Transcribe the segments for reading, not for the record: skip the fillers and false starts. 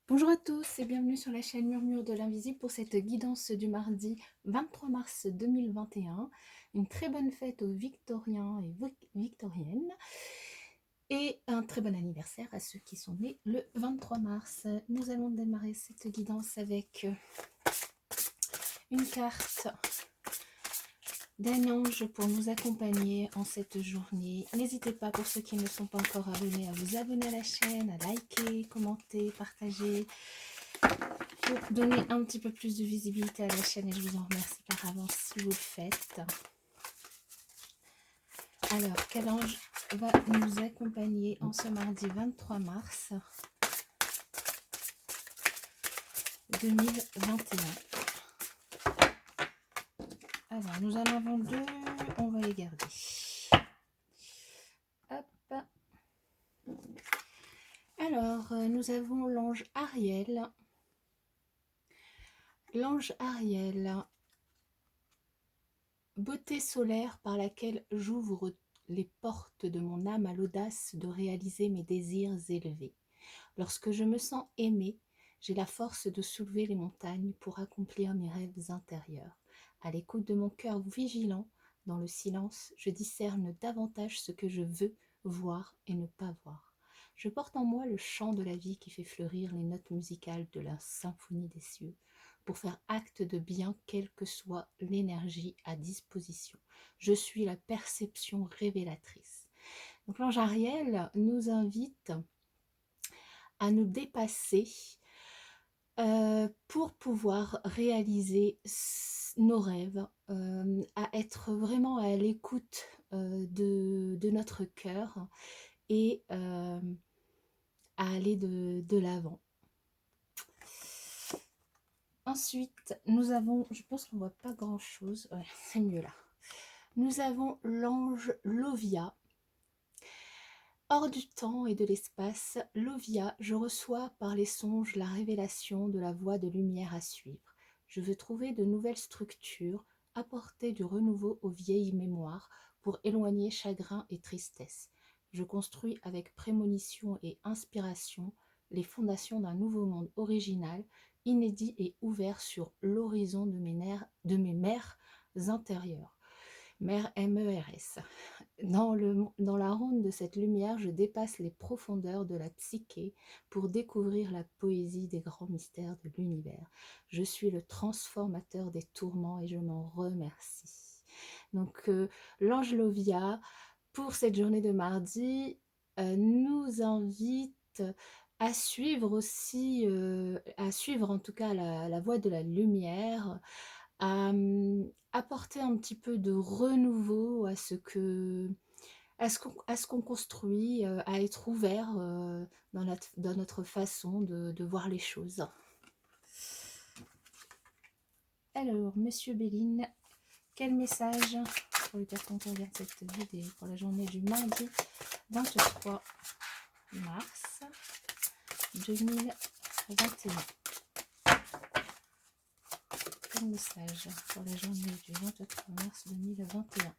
Bonjour à tous et bienvenue sur la chaîne Murmure de l'Invisible pour cette guidance du mardi 23 mars 2021. Une très bonne fête aux Victoriens et Victoriennes et un très bon anniversaire à ceux qui sont nés le 23 mars. Nous allons démarrer cette guidance avec une carte d'un ange pour nous accompagner en cette journée. N'hésitez pas, pour ceux qui ne sont pas encore abonnés, à vous abonner à la chaîne, à liker, commenter, partager, pour donner un petit peu plus de visibilité à la chaîne, et je vous en remercie par avance si vous le faites. Alors, quel ange va nous accompagner en ce mardi 23 mars 2021? Alors, nous en avons deux, on va les garder. Hop. Alors, nous avons l'ange Ariel. L'ange Ariel, beauté solaire par laquelle j'ouvre les portes de mon âme à l'audace de réaliser mes désirs élevés. Lorsque je me sens aimée, j'ai la force de soulever les montagnes pour accomplir mes rêves intérieurs. À l'écoute de mon cœur vigilant, dans le silence, je discerne davantage ce que je veux voir et ne pas voir. Je porte en moi le chant de la vie qui fait fleurir les notes musicales de la symphonie des cieux, pour faire acte de bien quelle que soit l'énergie à disposition. Je suis la perception révélatrice. Donc l'ange Ariel nous invite à nous dépasser pour pouvoir réaliser nos rêves, à être vraiment à l'écoute de notre cœur et à aller de l'avant. Ensuite, nous avons, je pense qu'on ne voit pas grand chose, ouais, c'est mieux là. Nous avons l'ange Lovia. Hors du temps et de l'espace, Lovia, je reçois par les songes la révélation de la voie de lumière à suivre. Je veux trouver de nouvelles structures, apporter du renouveau aux vieilles mémoires pour éloigner chagrin et tristesse. Je construis avec prémonition et inspiration les fondations d'un nouveau monde original, inédit et ouvert sur l'horizon de mes mers intérieures. Mère MERS. Dans la ronde de cette lumière, je dépasse les profondeurs de la psyché pour découvrir la poésie des grands mystères de l'univers. Je suis le transformateur des tourments et je m'en remercie. Donc, l'ange Lovia, pour cette journée de mardi, nous invite à suivre aussi, à suivre en tout cas la voie de la lumière, à apporter un petit peu de renouveau à ce qu'on construit, à être ouvert dans notre façon de voir les choses. Alors, Monsieur Béline, quel message pour les personnes qui regardent cette vidéo pour la journée du mardi 23 mars 2021? Quel message pour la journée du 23 mars 2021?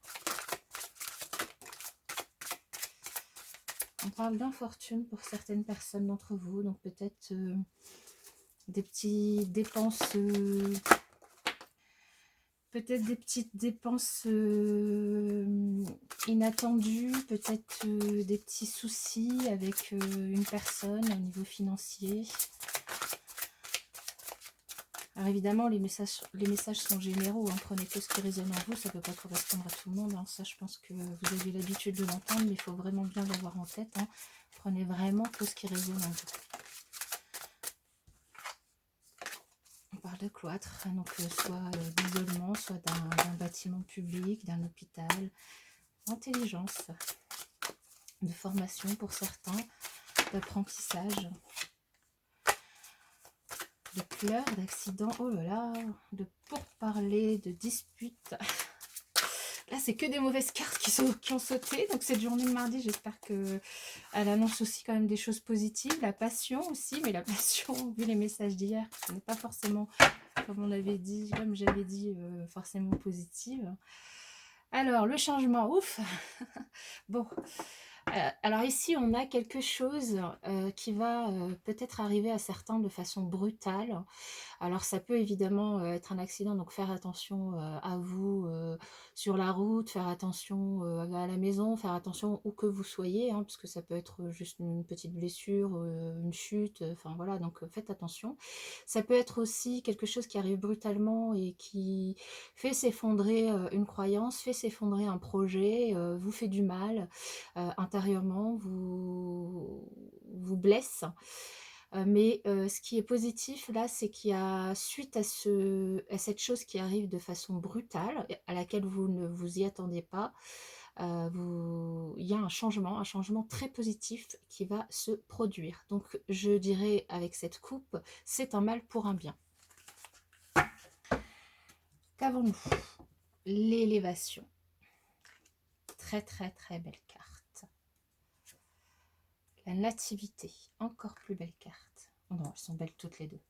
On parle d'infortune pour certaines personnes d'entre vous, donc peut-être des petites dépenses, inattendues, peut-être des petits soucis avec une personne au niveau financier. Alors évidemment, les messages sont généraux, hein. Prenez que ce qui résonne en vous, ça ne peut pas correspondre à tout le monde, hein. Ça, je pense que vous avez l'habitude de l'entendre, mais il faut vraiment bien l'avoir en tête, hein. Prenez vraiment que ce qui résonne en vous. On parle de cloître, donc soit d'isolement, soit d'un bâtiment public, d'un hôpital, d'intelligence, de formation pour certains, d'apprentissage, de pleurs, d'accidents, oh là là, de pourparlers, de disputes. Là, c'est que des mauvaises cartes qui ont sauté. Donc, cette journée de mardi, j'espère qu'elle annonce aussi quand même des choses positives. La passion aussi, mais la passion, vu les messages d'hier, ce n'est pas forcément, comme j'avais dit, forcément positive. Alors, le changement, ouf. Bon, Alors ici, on a quelque chose qui va peut-être arriver à certains de façon brutale. Alors ça peut évidemment être un accident, donc faire attention à vous sur la route, faire attention à la maison, faire attention où que vous soyez, hein, parce que ça peut être juste une petite blessure, une chute, enfin voilà, donc faites attention. Ça peut être aussi quelque chose qui arrive brutalement et qui fait s'effondrer une croyance, fait s'effondrer un projet, vous fait du mal intérieurement, vous blesse. Mais ce qui est positif là, c'est qu'il y a suite à cette chose qui arrive de façon brutale, à laquelle vous ne vous y attendez pas, il y a un changement très positif qui va se produire. Donc je dirais avec cette coupe, c'est un mal pour un bien. Qu'avons-nous? L'élévation. Très très très belle carte. La nativité, encore plus belle carte. Oh non, elles sont belles toutes les deux.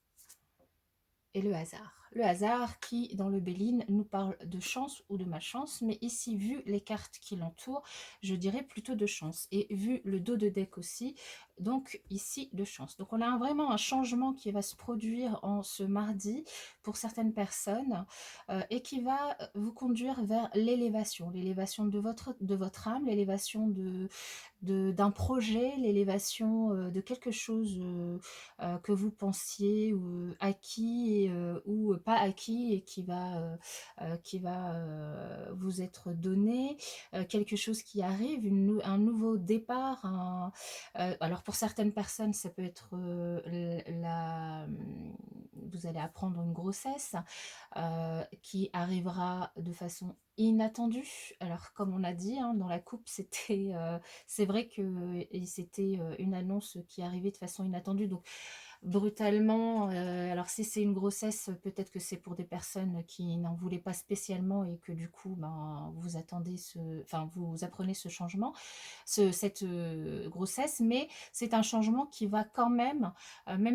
Et le hasard. Le hasard qui, dans le Béline, nous parle de chance ou de malchance, mais ici, vu les cartes qui l'entourent, je dirais plutôt de chance. Et vu le dos de deck aussi, donc ici, de chance. Donc on a vraiment un changement qui va se produire en ce mardi pour certaines personnes et qui va vous conduire vers l'élévation. L'élévation de votre âme, l'élévation d'un projet, l'élévation de quelque chose que vous pensiez acquis ou pas acquis et qui va vous être donné, quelque chose qui arrive, un nouveau départ. Alors pour certaines personnes, ça peut être vous allez apprendre une grossesse qui arrivera de façon inattendue. Alors comme on a dit hein, dans la coupe, c'est vrai que c'était une annonce qui arrivait de façon inattendue, donc brutalement. Alors si c'est une grossesse, peut-être que c'est pour des personnes qui n'en voulaient pas spécialement et que du coup, ben, vous apprenez ce changement, cette grossesse, mais c'est un changement qui va quand même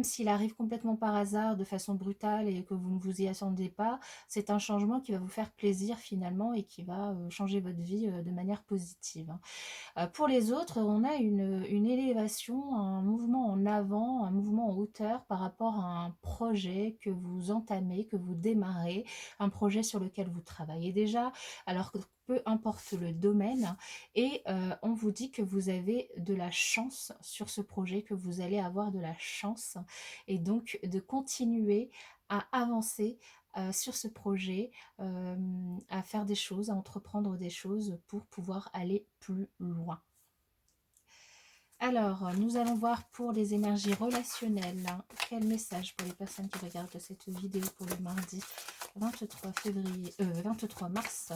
s'il arrive complètement par hasard, de façon brutale et que vous ne vous y attendez pas, c'est un changement qui va vous faire plaisir finalement et qui va changer votre vie de manière positive. Pour les autres, on a une élévation, un mouvement en avant, un mouvement en hauteur par rapport à un projet que vous entamez, que vous démarrez, un projet sur lequel vous travaillez déjà, alors que peu importe le domaine, et on vous dit que vous avez de la chance sur ce projet, que vous allez avoir de la chance, et donc de continuer à avancer sur ce projet, à faire des choses, à entreprendre des choses pour pouvoir aller plus loin. Alors, nous allons voir pour les énergies relationnelles. Quel message pour les personnes qui regardent cette vidéo pour le mardi 23 mars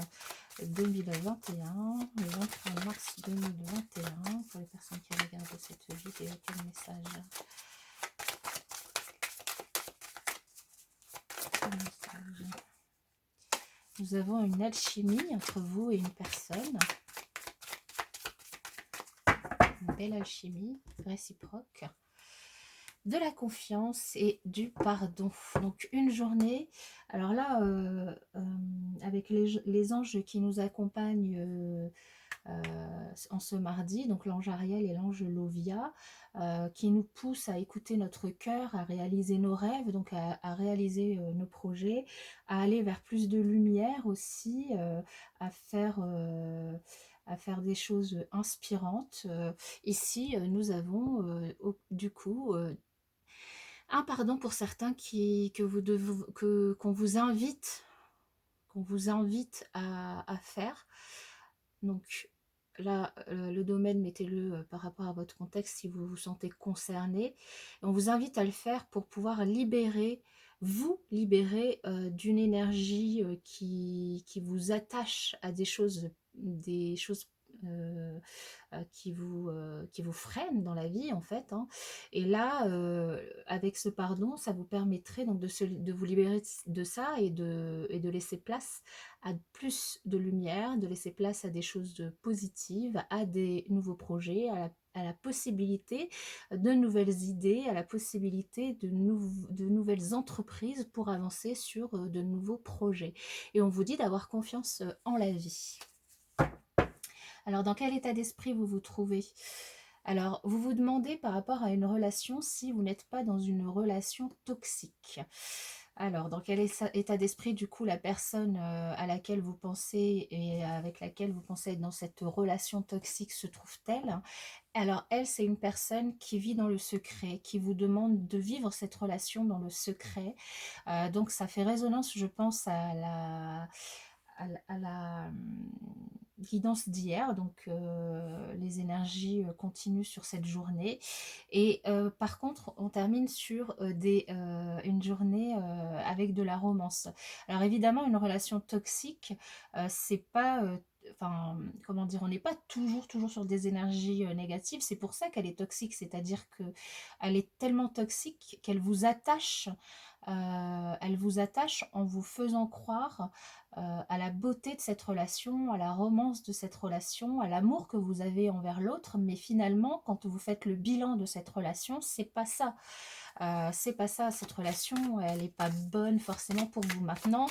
2021. Le 23 mars 2021, pour les personnes qui regardent cette vidéo, quel message? Nous avons une alchimie entre vous et une personne. Une belle alchimie réciproque. De la confiance et du pardon. Donc une journée, alors là, avec les anges qui nous accompagnent en ce mardi, donc l'ange Ariel et l'ange Lovia, qui nous poussent à écouter notre cœur, à réaliser nos rêves, donc à réaliser nos projets, à aller vers plus de lumière aussi, à faire des choses inspirantes. Ici, nous avons du coup un pardon pour certains qu'on vous invite à faire. Donc là, le domaine, mettez-le par rapport à votre contexte si vous vous sentez concerné. Et on vous invite à le faire pour pouvoir vous libérer d'une énergie qui vous attache à des choses qui vous freinent dans la vie en fait. Hein. Et là, avec ce pardon, ça vous permettrait donc de vous libérer de ça et de laisser place à plus de lumière, de laisser place à des choses positives, à des nouveaux projets, à la possibilité de nouvelles idées, à la possibilité de nouvelles entreprises pour avancer sur de nouveaux projets. Et on vous dit d'avoir confiance en la vie. Alors, dans quel état d'esprit vous vous trouvez? Alors, vous vous demandez par rapport à une relation si vous n'êtes pas dans une relation toxique. Alors, dans quel état d'esprit, du coup, la personne à laquelle vous pensez et avec laquelle vous pensez être dans cette relation toxique se trouve-t-elle? Alors, elle, c'est une personne qui vit dans le secret, qui vous demande de vivre cette relation dans le secret. Donc, ça fait résonance, je pense, à la guidance d'hier, donc les énergies continuent sur cette journée. Et par contre, on termine sur une journée avec de la romance. Alors évidemment, une relation toxique, c'est pas... Enfin, comment dire, on n'est pas toujours sur des énergies négatives. C'est pour ça qu'elle est toxique, c'est-à-dire que elle est tellement toxique qu'elle vous attache. Elle vous attache en vous faisant croire à la beauté de cette relation, à la romance de cette relation, à l'amour que vous avez envers l'autre, mais finalement, quand vous faites le bilan de cette relation, c'est pas ça. C'est pas ça, cette relation, elle n'est pas bonne forcément pour vous. Maintenant,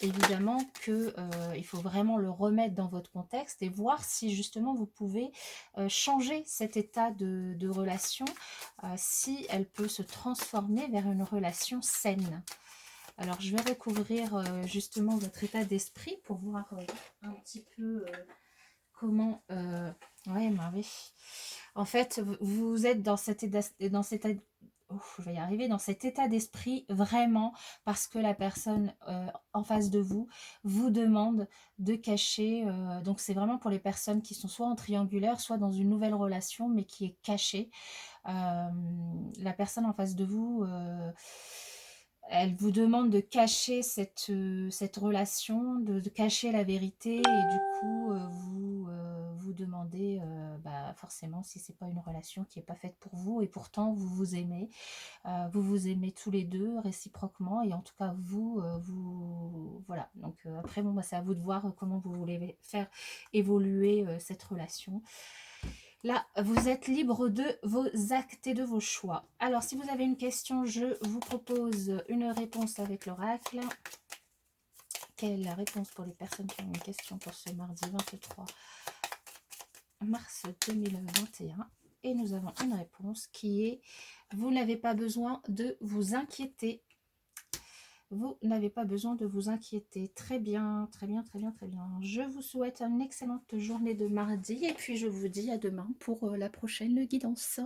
évidemment que il faut vraiment le remettre dans votre contexte et voir si justement vous pouvez changer cet état de relation, si elle peut se transformer vers une relation saine. Alors, je vais recouvrir justement votre état d'esprit pour voir un petit peu comment... Ouais, bah oui. En fait, vous êtes dans cet état, je vais y arriver, dans cet état d'esprit vraiment parce que la personne en face de vous vous demande de cacher. Donc, c'est vraiment pour les personnes qui sont soit en triangulaire, soit dans une nouvelle relation, mais qui est cachée. La personne en face de vous, elle vous demande de cacher cette relation, de cacher la vérité, et du coup, vous demandez bah, forcément si c'est pas une relation qui est pas faite pour vous, et pourtant vous vous aimez tous les deux réciproquement, et en tout cas vous voilà. Donc après bon, bah, c'est à vous de voir comment vous voulez faire évoluer cette relation. Là, vous êtes libre de vos actes et de vos choix. Alors, si vous avez une question, je vous propose une réponse avec l'oracle. Quelle est la réponse pour les personnes qui ont une question pour ce mardi 23 mars 2021? Et nous avons une réponse qui est « Vous n'avez pas besoin de vous inquiéter ». Vous n'avez pas besoin de vous inquiéter. Très bien, très bien, très bien, très bien. Je vous souhaite une excellente journée de mardi et puis je vous dis à demain pour la prochaine guidance.